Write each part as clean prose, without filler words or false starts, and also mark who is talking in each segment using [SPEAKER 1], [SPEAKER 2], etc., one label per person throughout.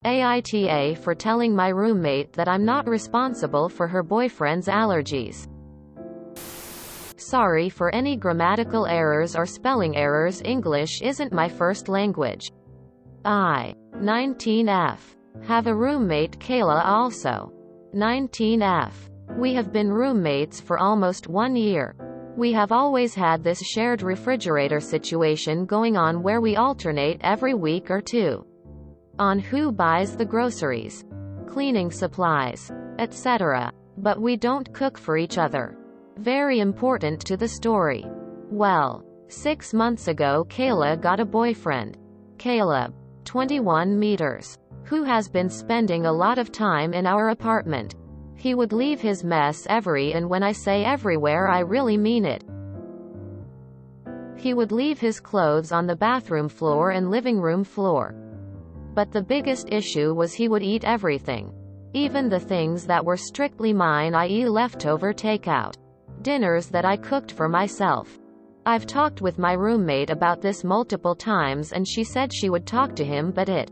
[SPEAKER 1] AITA for telling my roommate that I'm not responsible for her boyfriend's allergies. Sorry for any grammatical errors or spelling errors. English isn't my first language. 19F. Have a roommate. Kayla also. 19F. We have been roommates for almost 1 year. We have always had this shared refrigerator situation going on where we alternate every week or two on who buys the groceries, cleaning supplies, etc. But we don't cook for each other. Very important to the story. Well, 6 months ago Kayla got a boyfriend. Caleb, 21 meters, who has been spending a lot of time in our apartment. He would leave his mess and when I say everywhere I really mean it. He would leave his clothes on the bathroom floor and living room floor. But the biggest issue was he would eat everything. Even the things that were strictly mine, i.e. leftover takeout. Dinners that I cooked for myself. I've talked with my roommate about this multiple times and she said she would talk to him, but it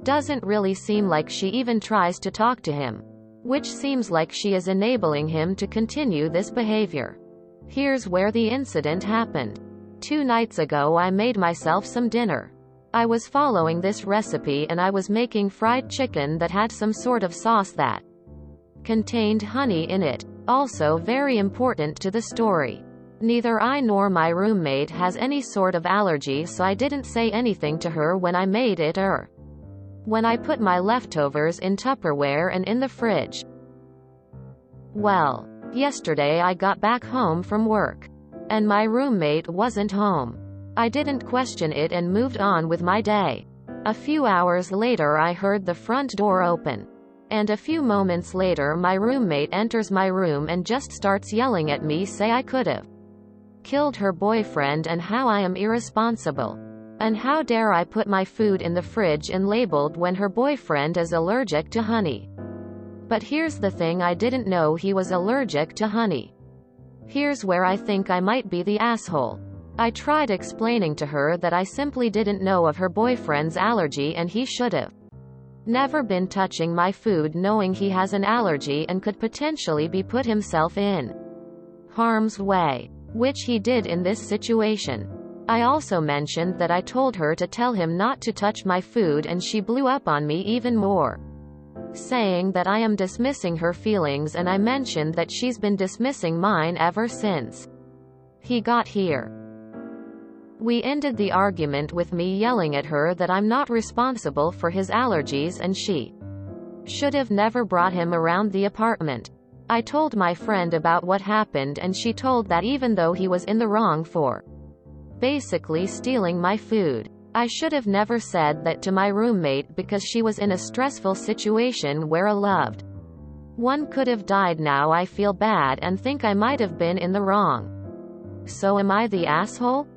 [SPEAKER 1] doesn't really seem like she even tries to talk to him. Which seems like she is enabling him to continue this behavior. Here's where the incident happened. 2 nights ago I made myself some dinner. I was following this recipe and I was making fried chicken that had some sort of sauce that contained honey in it. Also very important to the story. Neither I nor my roommate has any sort of allergy, so I didn't say anything to her when I made it or when I put my leftovers in Tupperware and in the fridge. Well, yesterday I got back home from work and my roommate wasn't home. I didn't question it and moved on with my day. A few hours later I heard the front door open. And a few moments later my roommate enters my room and just starts yelling at me, say I could've killed her boyfriend and how I am irresponsible. And how dare I put my food in the fridge and labeled when her boyfriend is allergic to honey. But here's the thing, I didn't know he was allergic to honey. Here's where I think I might be the asshole. I tried explaining to her that I simply didn't know of her boyfriend's allergy and he should've never been touching my food knowing he has an allergy and could potentially be put himself in harm's way, which he did in this situation. I also mentioned that I told her to tell him not to touch my food and she blew up on me even more, saying that I am dismissing her feelings, and I mentioned that she's been dismissing mine ever since he got here. We ended the argument with me yelling at her that I'm not responsible for his allergies and she should have never brought him around the apartment. I told my friend about what happened and she told that even though he was in the wrong for basically stealing my food, I should have never said that to my roommate because she was in a stressful situation where a loved one could have died. Now I feel bad and think I might have been in the wrong. So am I the asshole?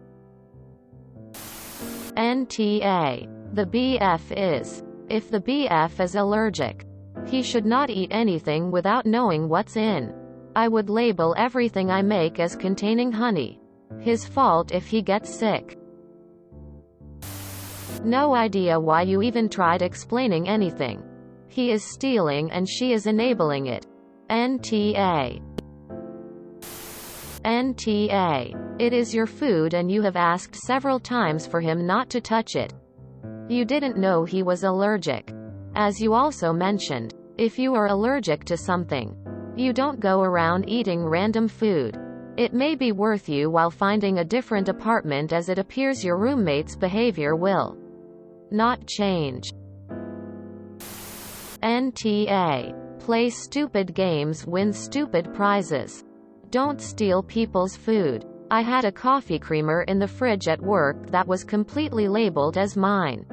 [SPEAKER 1] NTA. The BF is. If the BF is allergic, he should not eat anything without knowing what's in. I would label everything I make as containing honey. His fault if he gets sick. No idea why you even tried explaining anything. He is stealing and she is enabling it. NTA. NTA. It is your food and you have asked several times for him not to touch it. You didn't know he was allergic. As you also mentioned, if you are allergic to something, you don't go around eating random food. It may be worth you while finding a different apartment, as it appears your roommate's behavior will not change. NTA. Play stupid games, win stupid prizes. Don't steal people's food. I had a coffee creamer in the fridge at work that was completely labeled as mine.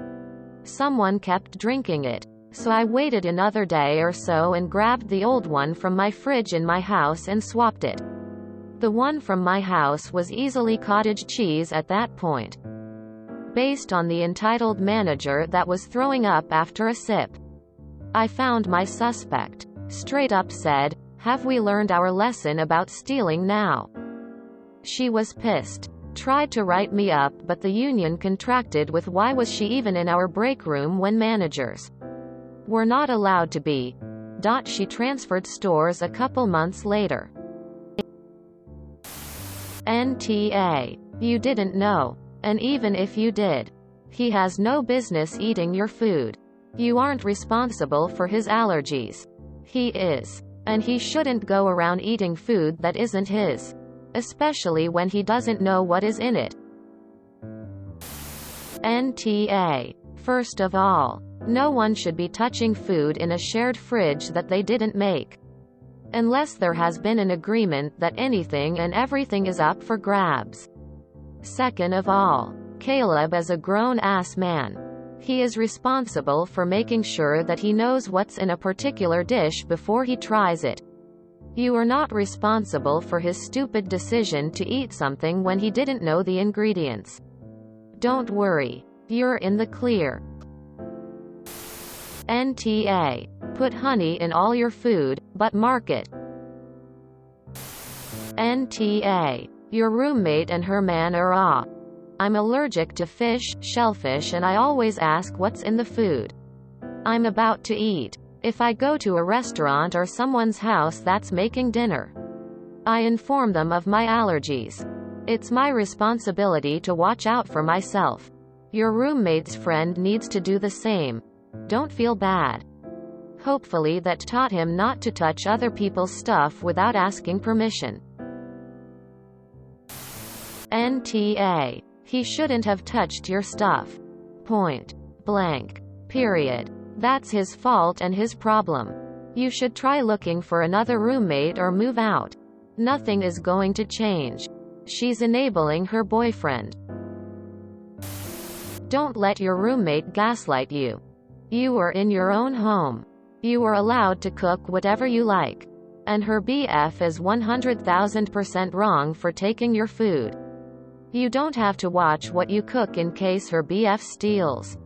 [SPEAKER 1] Someone kept drinking it. So I waited another day or so and grabbed the old one from my fridge in my house and swapped it. The one from my house was easily cottage cheese at that point, based on the entitled manager that was throwing up after a sip. I found my suspect. Straight up said, "Have we learned our lesson about stealing now?" She was pissed. Tried to write me up, but the union contracted with why was she even in our break room when managers We're not allowed to be. She transferred stores a couple months later. NTA. You didn't know. And even if you did, he has no business eating your food. You aren't responsible for his allergies. He is. And he shouldn't go around eating food that isn't his. Especially when he doesn't know what is in it. NTA. First of all, no one should be touching food in a shared fridge that they didn't make. Unless there has been an agreement that anything and everything is up for grabs. Second of all, Caleb is a grown-ass man. He is responsible for making sure that he knows what's in a particular dish before he tries it. You are not responsible for his stupid decision to eat something when he didn't know the ingredients. Don't worry. You're in the clear. NTA. Put honey in all your food, but mark it. NTA. Your roommate and her man are off. I'm allergic to fish, shellfish, and I always ask what's in the food I'm about to eat. If I go to a restaurant or someone's house that's making dinner, I inform them of my allergies. It's my responsibility to watch out for myself. Your roommate's friend needs to do the same. Don't feel bad. Hopefully that taught him not to touch other people's stuff without asking permission. NTA. He shouldn't have touched your stuff. Point blank. Period. That's his fault and his problem. You should try looking for another roommate or move out. Nothing is going to change. She's enabling her boyfriend. Don't let your roommate gaslight you. You are in your own home. You are allowed to cook whatever you like. And her BF is 100,000% wrong for taking your food. You don't have to watch what you cook in case her BF steals.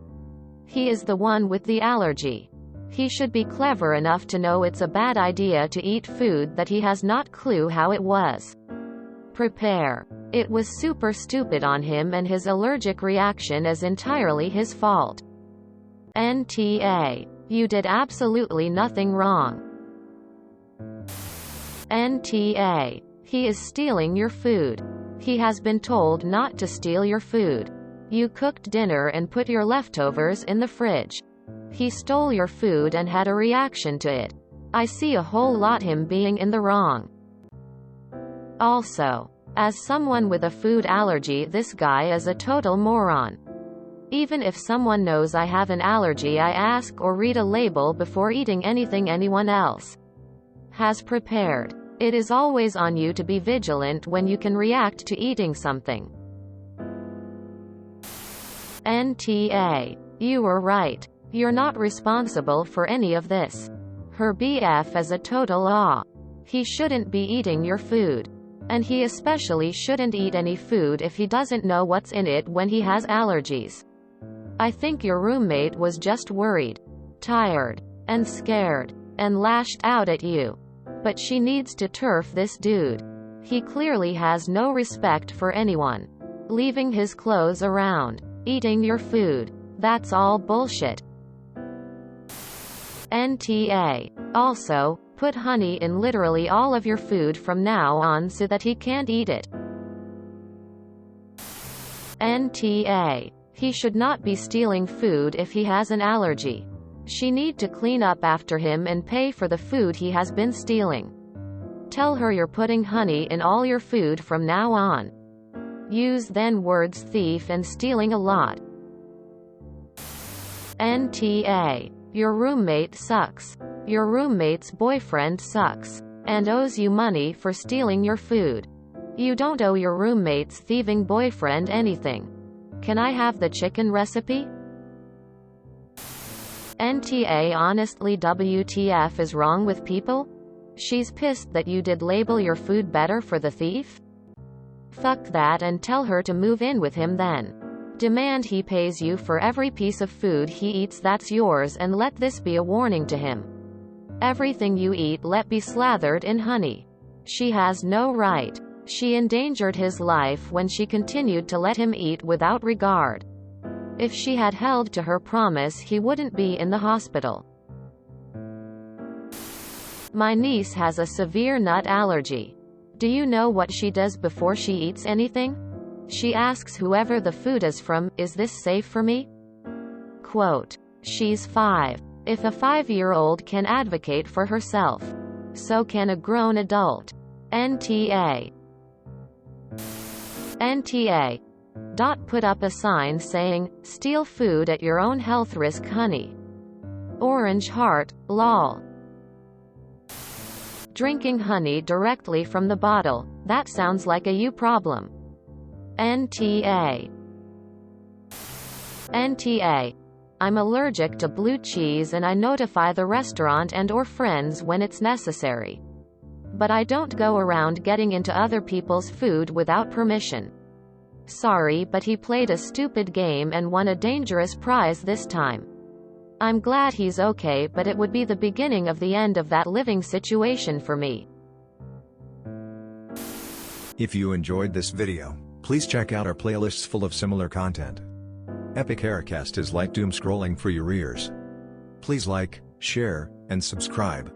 [SPEAKER 1] He is the one with the allergy. He should be clever enough to know it's a bad idea to eat food that he has not clue how it was. Prepare. It was super stupid on him, and his allergic reaction is entirely his fault. NTA. You did absolutely nothing wrong. NTA. He is stealing your food. He has been told not to steal your food. You cooked dinner and put your leftovers in the fridge. He stole your food and had a reaction to it. I see a whole lot him being in the wrong. Also, as someone with a food allergy, this guy is a total moron. Even if someone knows I have an allergy, I ask or read a label before eating anything anyone else has prepared. It is always on you to be vigilant when you can react to eating something. NTA. You were right. You're not responsible for any of this. Her BF is a total awe. He shouldn't be eating your food. And he especially shouldn't eat any food if he doesn't know what's in it when he has allergies. I think your roommate was just worried, tired, and scared, and lashed out at you. But she needs to turf this dude. He clearly has no respect for anyone. Leaving his clothes around, eating your food. That's all bullshit. NTA. Also, put honey in literally all of your food from now on so that he can't eat it. NTA. He should not be stealing food if he has an allergy. She need to clean up after him and pay for the food he has been stealing. Tell her you're putting honey in all your food from now on. Use then words thief and stealing a lot. NTA. Your roommate sucks. Your roommate's boyfriend sucks. And owes you money for stealing your food. You don't owe your roommate's thieving boyfriend anything. Can I have the chicken recipe? NTA. Honestly, WTF is wrong with people? She's pissed that you did label your food better for the thief? Fuck that and tell her to move in with him then. Demand he pays you for every piece of food he eats that's yours, and let this be a warning to him. Everything you eat let be slathered in honey. She has no right. She endangered his life when she continued to let him eat without regard. If she had held to her promise, he wouldn't be in the hospital. My niece has a severe nut allergy. Do you know what she does before she eats anything? She asks whoever the food is from, "Is this safe for me?" Quote, "She's 5. If a 5-year-old can advocate for herself, so can a grown adult." NTA. NTA. Put up a sign saying, "Steal food at your own health risk, honey." Orange heart, lol. Drinking honey directly from the bottle, that sounds like a you problem. NTA. NTA. I'm allergic to blue cheese and I notify the restaurant and/or friends when it's necessary. But I don't go around getting into other people's food without permission. Sorry, but he played a stupid game and won a dangerous prize this time. I'm glad he's okay, but it would be the beginning of the end of that living situation for me.
[SPEAKER 2] If you enjoyed this video, please check out our playlists full of similar content. Epic Haircast is like doom scrolling for your ears. Please like, share, and subscribe.